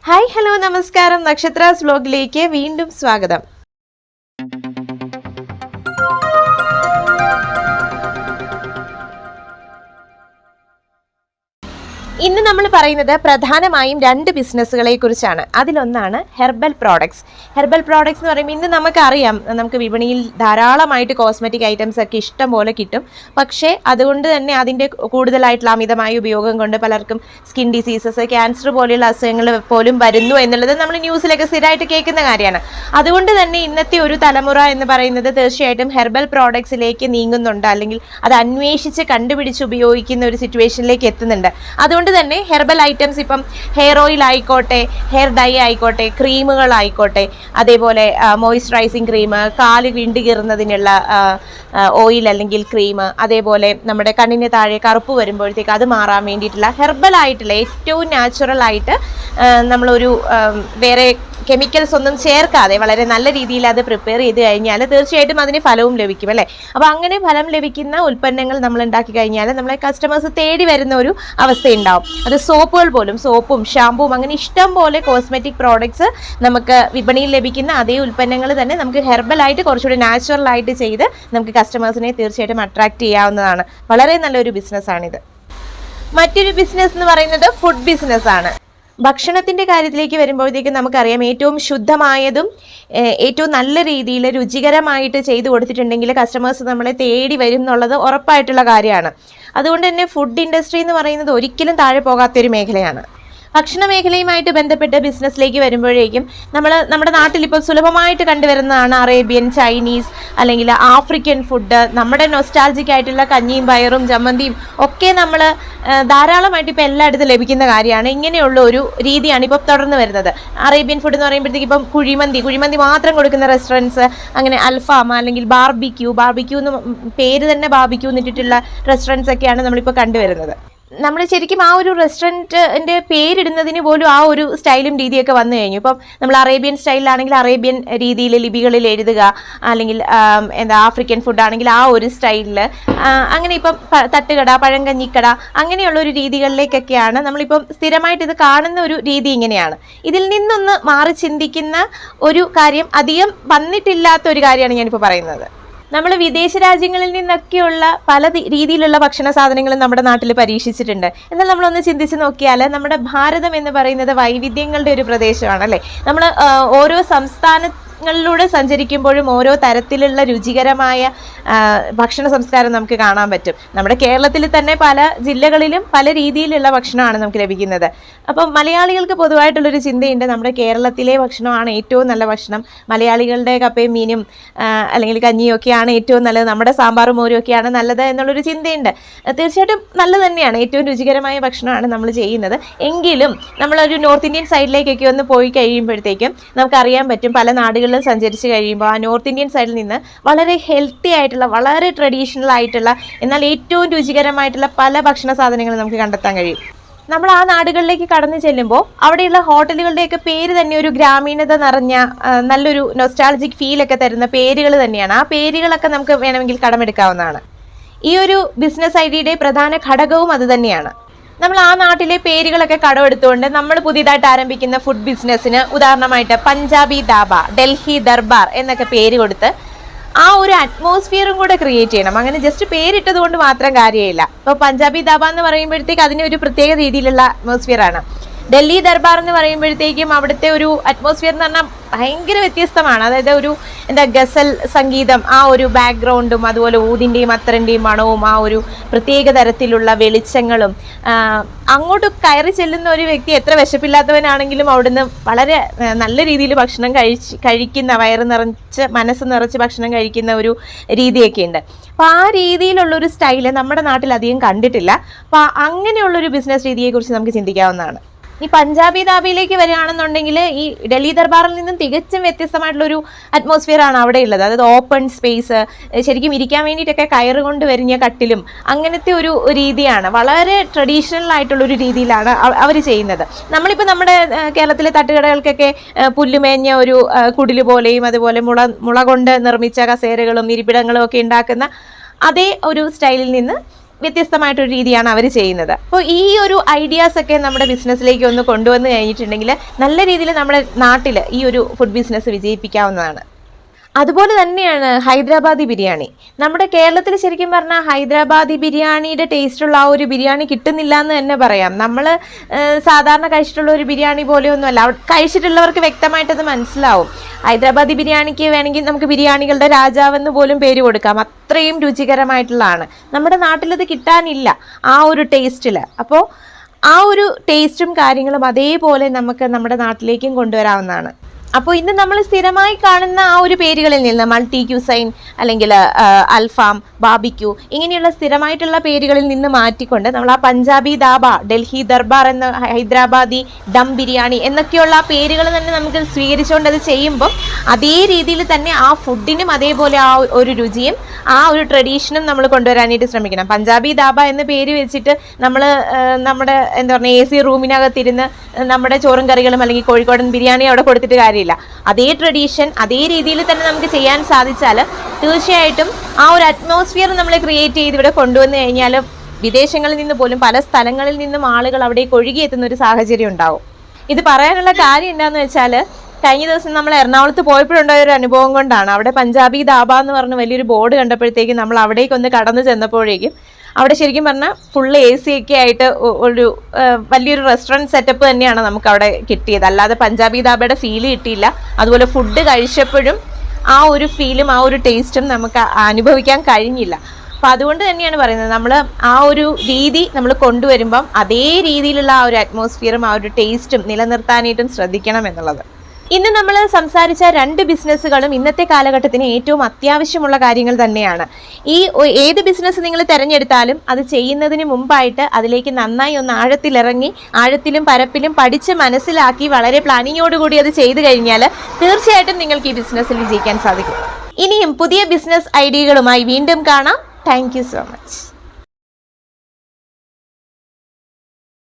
Hi hello നമസ്കാരം. നക്ഷത്രാസ് വ്ലോഗിലേക്ക് വീണ്ടും സ്വാഗതം. ഇന്ന് നമ്മൾ പറയുന്നത് പ്രധാനമായും രണ്ട് ബിസിനസ്സുകളെ കുറിച്ചാണ്. അതിലൊന്നാണ് ഹെർബൽ പ്രോഡക്ട്സ്. ഹെർബൽ പ്രോഡക്ട്സ് എന്ന് പറയുമ്പോൾ ഇന്ന് നമുക്കറിയാം, നമുക്ക് വിപണിയിൽ ധാരാളമായിട്ട് കോസ്മെറ്റിക് ഐറ്റംസ് ഒക്കെ ഇഷ്ടം പോലെ കിട്ടും. പക്ഷേ അതുകൊണ്ട് തന്നെ അതിൻ്റെ കൂടുതലായിട്ടുള്ള അമിതമായ ഉപയോഗം കൊണ്ട് പലർക്കും സ്കിൻ ഡിസീസസ്, ക്യാൻസർ പോലെയുള്ള അസുഖങ്ങൾ പോലും വരുന്നു എന്നുള്ളത് നമ്മൾ ന്യൂസിലൊക്കെ സ്ഥിരമായിട്ട് കേൾക്കുന്ന കാര്യമാണ്. അതുകൊണ്ട് തന്നെ ഇന്നത്തെ ഒരു തലമുറ എന്ന് പറയുന്നത് തീർച്ചയായിട്ടും ഹെർബൽ പ്രോഡക്ട്സിലേക്ക് നീങ്ങുന്നുണ്ട്, അല്ലെങ്കിൽ അത് അന്വേഷിച്ച് കണ്ടുപിടിച്ച് ഉപയോഗിക്കുന്ന ഒരു സിറ്റുവേഷനിലേക്ക് എത്തുന്നുണ്ട്. അതുകൊണ്ട് തന്നെ ഹെർബൽ ഐറ്റംസ്, ഇപ്പം ഹെയർ ഓയിൽ ആയിക്കോട്ടെ, ഹെയർ ഡൈ ആയിക്കോട്ടെ, ക്രീമുകളായിക്കോട്ടെ, അതേപോലെ മോയ്സ്ചറൈസിങ് ക്രീം, കാല് വിണ്ടു കീറുന്നതിനുള്ള ഓയിൽ അല്ലെങ്കിൽ ക്രീം, അതേപോലെ നമ്മുടെ കണ്ണിന് താഴെ കറുപ്പ് വരുമ്പോഴത്തേക്ക് അത് മാറാൻ വേണ്ടിയിട്ടുള്ള ഹെർബൽ ആയിട്ടുള്ള ഏറ്റവും നാച്ചുറൽ ആയിട്ട് നമ്മളൊരു വേറെ കെമിക്കൽസ് ഒന്നും ചേർക്കാതെ വളരെ നല്ല രീതിയിൽ അത് പ്രിപ്പയർ ചെയ്ത് കഴിഞ്ഞാൽ തീർച്ചയായിട്ടും അതിന് ഫലവും ലഭിക്കും അല്ലേ. അപ്പോൾ അങ്ങനെ ഫലം ലഭിക്കുന്ന ഉൽപ്പന്നങ്ങൾ നമ്മൾ ഉണ്ടാക്കി കഴിഞ്ഞാൽ നമ്മളെ കസ്റ്റമേഴ്സ് തേടി വരുന്ന ഒരു അവസ്ഥയുണ്ടാവും. അത് സോപ്പുകൾ പോലും, സോപ്പും ഷാമ്പുവും അങ്ങനെ ഇഷ്ടം പോലെ കോസ്മെറ്റിക് പ്രോഡക്ട്സ് നമുക്ക് വിപണിയിൽ ലഭിക്കുന്ന അതേ ഉൽപ്പന്നങ്ങൾ തന്നെ നമുക്ക് ഹെർബലായിട്ട് കുറച്ചുകൂടി നാച്ചുറലായിട്ട് ചെയ്ത് നമുക്ക് കസ്റ്റമേഴ്സിനെ തീർച്ചയായിട്ടും അട്രാക്ട് ചെയ്യാവുന്നതാണ്. വളരെ നല്ലൊരു ബിസിനസ്സാണിത്. മറ്റൊരു ബിസിനസ് എന്ന് പറയുന്നത് ഫുഡ് ബിസിനസ്സാണ്. ഭക്ഷണത്തിൻ്റെ കാര്യത്തിലേക്ക് വരുമ്പോഴത്തേക്കും നമുക്കറിയാം, ഏറ്റവും ശുദ്ധമായതും ഏറ്റവും നല്ല രീതിയിൽ രുചികരമായിട്ട് ചെയ്തു കൊടുത്തിട്ടുണ്ടെങ്കിൽ കസ്റ്റമേഴ്സ് നമ്മളെ തേടി വരും എന്നുള്ളത് ഉറപ്പായിട്ടുള്ള കാര്യമാണ്. അതുകൊണ്ട് തന്നെ ഫുഡ് ഇൻഡസ്ട്രി എന്ന് പറയുന്നത് ഒരിക്കലും താഴെ പോകാത്തൊരു മേഖലയാണ്. ഭക്ഷണ മേഖലയുമായിട്ട് ബന്ധപ്പെട്ട് ബിസിനസ്സിലേക്ക് വരുമ്പോഴേക്കും നമ്മുടെ നാട്ടിലിപ്പോൾ സുലഭമായിട്ട് കണ്ടുവരുന്നതാണ് അറേബ്യൻ, ചൈനീസ് അല്ലെങ്കിൽ ആഫ്രിക്കൻ ഫുഡ്. നമ്മുടെ നൊസ്റ്റാൾജിക് ആയിട്ടുള്ള കഞ്ഞിയും പയറും ചമ്മന്തിയും ഒക്കെ നമ്മൾ ധാരാളമായിട്ട് ഇപ്പോൾ എല്ലായിടത്തും ലഭിക്കുന്ന കാര്യമാണ്. ഇങ്ങനെയുള്ള ഒരു രീതിയാണ് ഇപ്പോൾ തുടർന്ന് വരുന്നത്. അറേബ്യൻ ഫുഡ് എന്ന് പറയുമ്പോഴത്തേക്ക് ഇപ്പം കുഴിമന്തി മാത്രം കൊടുക്കുന്ന റെസ്റ്റോറൻറ്റ്സ്, അങ്ങനെ അൽഫാം അല്ലെങ്കിൽ ബാർബിക്യൂ എന്ന് പേര് തന്നെ ബാർബിക്യൂ എന്നിട്ടിട്ടുള്ള റെസ്റ്റോറൻറ്റ്സ് ഒക്കെയാണ് നമ്മളിപ്പോൾ കണ്ടുവരുന്നത്. നമ്മൾ ശരിക്കും ആ ഒരു റെസ്റ്റോറൻറ്റിൻ്റെ പേരിടുന്നതിന് പോലും ആ ഒരു സ്റ്റൈലും രീതിയൊക്കെ വന്നു കഴിഞ്ഞു. ഇപ്പം നമ്മൾ അറേബ്യൻ സ്റ്റൈലിലാണെങ്കിൽ അറേബ്യൻ രീതിയിൽ ലിപികളിൽ എഴുതുക, അല്ലെങ്കിൽ ആഫ്രിക്കൻ ഫുഡാണെങ്കിൽ ആ ഒരു സ്റ്റൈലിൽ, അങ്ങനെ ഇപ്പം തട്ടുകട, പഴങ്കഞ്ഞിക്കട അങ്ങനെയുള്ളൊരു രീതികളിലേക്കൊക്കെയാണ് നമ്മളിപ്പം സ്ഥിരമായിട്ട് ഇത് കാണുന്ന ഒരു രീതി ഇങ്ങനെയാണ്. ഇതിൽ നിന്നൊന്ന് മാറി ചിന്തിക്കുന്ന ഒരു കാര്യം അധികം വന്നിട്ടില്ലാത്ത ഒരു കാര്യമാണ് ഞാനിപ്പോൾ പറയുന്നത്. നമ്മൾ വിദേശ രാജ്യങ്ങളിൽ നിന്നൊക്കെയുള്ള പല രീതിയിലുള്ള ഭക്ഷണ സാധനങ്ങളും നമ്മുടെ നാട്ടിൽ പരീക്ഷിച്ചിട്ടുണ്ട്. എന്നാൽ നമ്മളൊന്ന് ചിന്തിച്ച് നോക്കിയാൽ നമ്മുടെ ഭാരതം എന്ന് പറയുന്നത് വൈവിധ്യങ്ങളുടെ ഒരു പ്രദേശമാണ് അല്ലേ. നമ്മൾ ഓരോ സംസ്ഥാനങ്ങളിലൂടെ സഞ്ചരിക്കുമ്പോഴും ഓരോ തരത്തിലുള്ള രുചികരമായ ഭക്ഷണ സംസ്കാരം നമുക്ക് കാണാൻ പറ്റും. നമ്മുടെ കേരളത്തിൽ തന്നെ പല ജില്ലകളിലും പല രീതിയിലുള്ള ഭക്ഷണമാണ് നമുക്ക് ലഭിക്കുന്നത്. അപ്പം മലയാളികൾക്ക് പൊതുവായിട്ടുള്ളൊരു ചിന്തയുണ്ട്, നമ്മുടെ കേരളത്തിലെ ഭക്ഷണമാണ് ഏറ്റവും നല്ല ഭക്ഷണം, മലയാളികളുടെ കപ്പയും മീനും അല്ലെങ്കിൽ കഞ്ഞിയും ഒക്കെയാണ് ഏറ്റവും നല്ലത്, നമ്മുടെ സാമ്പാറും മോരും ഒക്കെയാണ് നല്ലത് എന്നുള്ളൊരു ചിന്തയുണ്ട്. തീർച്ചയായിട്ടും നല്ലത് തന്നെയാണ്, ഏറ്റവും രുചികരമായ ഭക്ഷണമാണ് നമ്മൾ ചെയ്യുന്നത്. എങ്കിലും നമ്മളൊരു നോർത്ത് ഇന്ത്യൻ സൈഡിലേക്കൊക്കെ ഒന്ന് പോയി കഴിയുമ്പോഴത്തേക്കും നമുക്കറിയാൻ പറ്റും, പല നാടുകളിലും സഞ്ചരിച്ച് കഴിയുമ്പോൾ ആ നോർത്ത് ഇന്ത്യൻ സൈഡിൽ നിന്ന് വളരെ ഹെൽത്തി ആയിട്ടുള്ള, വളരെ ട്രഡീഷണൽ ആയിട്ടുള്ള, എന്നാൽ ഏറ്റവും രുചികരമായിട്ടുള്ള പല ഭക്ഷണ സാധനങ്ങളും നമുക്ക് കണ്ടെത്താൻ കഴിയും. നമ്മൾ ആ നാടുകളിലേക്ക് കടന്നു ചെല്ലുമ്പോൾ അവിടെയുള്ള ഹോട്ടലുകളുടെയൊക്കെ പേര് തന്നെ ഒരു ഗ്രാമീണത നിറഞ്ഞ നല്ലൊരു നൊസ്റ്റാൾജിക് ഫീലൊക്കെ തരുന്ന പേരുകൾ തന്നെയാണ്. ആ പേരുകളൊക്കെ നമുക്ക് വേണമെങ്കിൽ കടമെടുക്കാവുന്നതാണ്. ഈ ഒരു ബിസിനസ് ഐഡിയയുടെ പ്രധാന ഘടകവും അത് തന്നെയാണ്. നമ്മൾ ആ നാട്ടിലെ പേരുകളൊക്കെ കടമെടുത്തുകൊണ്ട് നമ്മൾ പുതിയതായിട്ട് ആരംഭിക്കുന്ന ഫുഡ് ബിസിനസ്സിന് ഉദാഹരണമായിട്ട് പഞ്ചാബി ധാബ, ഡൽഹി ദർബാർ എന്നൊക്കെ പേര് കൊടുത്ത് ആ ഒരു അറ്റ്മോസ്ഫിയറും കൂടെ ക്രിയേറ്റ് ചെയ്യണം. അങ്ങനെ ജസ്റ്റ് പേരിട്ടത് കൊണ്ട് മാത്രം കാര്യമില്ല. ഇപ്പോൾ പഞ്ചാബി ധാബ എന്ന് പറയുമ്പോഴത്തേക്ക് അതിനൊരു പ്രത്യേക രീതിയിലുള്ള അറ്റ്മോസ്ഫിയറാണ്. ഡൽഹി ദർബാർ എന്ന് പറയുമ്പോഴത്തേക്കും അവിടുത്തെ ഒരു അറ്റ്മോസ്ഫിയർ എന്ന് പറഞ്ഞാൽ ഭയങ്കര വ്യത്യസ്തമാണ്. അതായത് ഒരു ഗസൽ സംഗീതം, ആ ഒരു ബാക്ക്ഗ്രൗണ്ടും അതുപോലെ ഊതിൻ്റെയും അത്തറിൻ്റെയും മണവും ആ ഒരു പ്രത്യേക തരത്തിലുള്ള വെളിച്ചങ്ങളും, അങ്ങോട്ട് കയറി ചെല്ലുന്ന ഒരു വ്യക്തി എത്ര വിശപ്പില്ലാത്തവനാണെങ്കിലും അവിടുന്ന് വളരെ നല്ല രീതിയിൽ ഭക്ഷണം കഴിക്കുന്ന, വയറ് നിറച്ച് മനസ്സ് നിറച്ച് ഭക്ഷണം കഴിക്കുന്ന ഒരു രീതിയൊക്കെ ഉണ്ട്. അപ്പോൾ ആ രീതിയിലുള്ളൊരു സ്റ്റൈല് നമ്മുടെ നാട്ടിൽ അധികം കണ്ടിട്ടില്ല. അപ്പോൾ അങ്ങനെയുള്ളൊരു ബിസിനസ് രീതിയെക്കുറിച്ച് നമുക്ക് ചിന്തിക്കാവുന്നതാണ്. ഈ പഞ്ചാബി ധാബയിലേക്ക് വരികയാണെന്നുണ്ടെങ്കിൽ ഈ ഡൽഹി ദർബാറിൽ നിന്നും തികച്ചും വ്യത്യസ്തമായിട്ടുള്ളൊരു അറ്റ്മോസ്ഫിയറാണ് അവിടെ ഉള്ളത്. അതായത് ഓപ്പൺ സ്പേസ്, ശരിക്കും ഇരിക്കാൻ വേണ്ടിയിട്ടൊക്കെ കയറ് കൊണ്ട് വരിഞ്ഞ കട്ടിലും അങ്ങനത്തെ ഒരു രീതിയാണ്. വളരെ ട്രഡീഷണൽ ആയിട്ടുള്ളൊരു രീതിയിലാണ് അവർ ചെയ്യുന്നത്. നമ്മളിപ്പോൾ നമ്മുടെ കേരളത്തിലെ തട്ടുകടകൾക്കൊക്കെ പുല്ലുമേഞ്ഞ ഒരു കുടില് പോലെയും അതുപോലെ മുള കൊണ്ട് നിർമ്മിച്ച കസേരകളും ഇരിപ്പിടങ്ങളും ഒക്കെ ഉണ്ടാക്കുന്ന അതേ ഒരു സ്റ്റൈലിൽ നിന്ന് വ്യത്യസ്തമായിട്ടൊരു രീതിയാണ് അവർ ചെയ്യുന്നത്. അപ്പോൾ ഈ ഒരു ഐഡിയാസ് ഒക്കെ നമ്മുടെ ബിസിനസ്സിലേക്ക് ഒന്ന് കൊണ്ടുവന്ന് കഴിഞ്ഞിട്ടുണ്ടെങ്കിൽ നല്ല രീതിയിൽ നമ്മുടെ നാട്ടിൽ ഈ ഒരു ഫുഡ് ബിസിനസ് വിജയിപ്പിക്കാവുന്നതാണ്. അതുപോലെ തന്നെയാണ് ഹൈദരാബാദി ബിരിയാണി. നമ്മുടെ കേരളത്തിൽ ശരിക്കും പറഞ്ഞാൽ ഹൈദരാബാദി ബിരിയാണിയുടെ ടേസ്റ്റുള്ള ആ ഒരു ബിരിയാണി കിട്ടുന്നില്ല എന്ന് തന്നെ പറയാം. നമ്മൾ സാധാരണ കഴിച്ചിട്ടുള്ള ഒരു ബിരിയാണി പോലെയൊന്നുമല്ല. കഴിച്ചിട്ടുള്ളവർക്ക് വ്യക്തമായിട്ടത് മനസ്സിലാവും. ഹൈദരാബാദി ബിരിയാണിക്ക് വേണമെങ്കിൽ നമുക്ക് ബിരിയാണികളുടെ രാജാവെന്ന് പോലും പേര് കൊടുക്കാം. അത്രയും രുചികരമായിട്ടുള്ളതാണ്. നമ്മുടെ നാട്ടിലത് കിട്ടാനില്ല ആ ഒരു ടേസ്റ്റിൽ. അപ്പോൾ ആ ഒരു ടേസ്റ്റും കാര്യങ്ങളും അതേപോലെ നമുക്ക് നമ്മുടെ നാട്ടിലേക്കും കൊണ്ടുവരാവുന്നതാണ്. അപ്പോൾ ഇന്ന് നമ്മൾ സ്ഥിരമായി കാണുന്ന ആ ഒരു പേരുകളിൽ നിന്ന് മൾട്ടി ക്യൂസൈൻ അല്ലെങ്കിൽ അൽഫാം, ബാബിക്യൂ ഇങ്ങനെയുള്ള സ്ഥിരമായിട്ടുള്ള പേരുകളിൽ നിന്ന് മാറ്റിക്കൊണ്ട് നമ്മൾ ആ പഞ്ചാബി ദാബ, ഡൽഹി ദർബാർ എന്ന ഹൈദരാബാദി ദം ബിരിയാണി എന്നൊക്കെയുള്ള ആ പേരുകൾ തന്നെ നമുക്ക് സ്വീകരിച്ചുകൊണ്ട് അത് ചെയ്യുമ്പോൾ അതേ രീതിയിൽ തന്നെ ആ ഫുഡിനും അതേപോലെ ആ ഒരു രുചിയും ആ ഒരു ട്രഡീഷനും നമ്മൾ കൊണ്ടുവരാനായിട്ട് ശ്രമിക്കണം. പഞ്ചാബി ദാബ എന്ന പേര് വെച്ചിട്ട് നമ്മൾ നമ്മുടെ എന്താ പറയുക AC റൂമിനകത്തിരുന്ന് നമ്മുടെ ചോറും കറികളും അല്ലെങ്കിൽ കോഴിക്കോടൻ ബിരിയാണി അവിടെ കൊടുത്തിട്ട് കാര്യമില്ല. അതേ ട്രഡീഷൻ അതേ രീതിയിൽ തന്നെ നമുക്ക് ചെയ്യാൻ സാധിച്ചാൽ തീർച്ചയായിട്ടും ആ ഒരു അറ്റ്മോസ്ഫിയർ നമ്മൾ ക്രിയേറ്റ് ചെയ്ത് ഇവിടെ കൊണ്ടുവന്നു കഴിഞ്ഞാൽ വിദേശങ്ങളിൽ നിന്ന് പോലും പല സ്ഥലങ്ങളിൽ നിന്നും ആളുകൾ അവിടേക്ക് ഒഴുകിയെത്തുന്ന ഒരു സാഹചര്യം ഉണ്ടാവും. ഇത് പറയാനുള്ള കാര്യം എന്താണെന്ന് വെച്ചാൽ കഴിഞ്ഞ ദിവസം നമ്മൾ എറണാകുളത്ത് പോയപ്പോഴുണ്ടായ ഒരു അനുഭവം കൊണ്ടാണ്. അവിടെ പഞ്ചാബി ദാബ എന്ന് പറഞ്ഞ് വലിയൊരു ബോർഡ് കണ്ടപ്പോഴത്തേക്കും നമ്മൾ അവിടേക്കൊന്ന് കടന്നു ചെന്നപ്പോഴേക്കും അവിടെ ശരിക്കും പറഞ്ഞാൽ ഫുള്ള് AC ഒക്കെ ആയിട്ട് ഒരു വലിയൊരു റെസ്റ്റോറൻറ്റ് സെറ്റപ്പ് തന്നെയാണ് നമുക്ക് അവിടെ കിട്ടിയത്. അല്ലാതെ പഞ്ചാബി ദാബയുടെ ഫീല് കിട്ടിയില്ല. അതുപോലെ ഫുഡ് കഴിച്ചപ്പോഴും ആ ഒരു ഫീലും ആ ഒരു ടേസ്റ്റും നമുക്ക് അനുഭവിക്കാൻ കഴിഞ്ഞില്ല. അപ്പോൾ അതുകൊണ്ട് തന്നെയാണ് പറയുന്നത്, നമ്മൾ ആ ഒരു രീതി നമ്മൾ കൊണ്ടുവരുമ്പം അതേ രീതിയിലുള്ള ആ ഒരു അറ്റ്മോസ്ഫിയറും ആ ഒരു ടേസ്റ്റും നിലനിർത്താനായിട്ടും ശ്രദ്ധിക്കണം എന്നുള്ളത്. ഇന്ന് നമ്മൾ സംസാരിച്ച 2 ബിസിനസ്സുകളും ഇന്നത്തെ കാലഘട്ടത്തിന് ഏറ്റവും അത്യാവശ്യമുള്ള കാര്യങ്ങൾ തന്നെയാണ്. ഈ ഏത് ബിസിനസ് നിങ്ങൾ തിരഞ്ഞെടുത്താലും അത് ചെയ്യുന്നതിന് മുമ്പായിട്ട് അതിലേക്ക് നന്നായി ഒന്ന് ആഴത്തിലിറങ്ങി ആഴത്തിലും പരപ്പിലും പഠിച്ച് മനസ്സിലാക്കി വളരെ പ്ലാനിങ്ങോടുകൂടി അത് ചെയ്തു കഴിഞ്ഞാൽ തീർച്ചയായിട്ടും നിങ്ങൾക്ക് ഈ ബിസിനസ്സിൽ വിജയിക്കാൻ സാധിക്കും. ഇനിയും പുതിയ ബിസിനസ് ഐഡിയകളുമായി വീണ്ടും കാണാം. Thank you so much.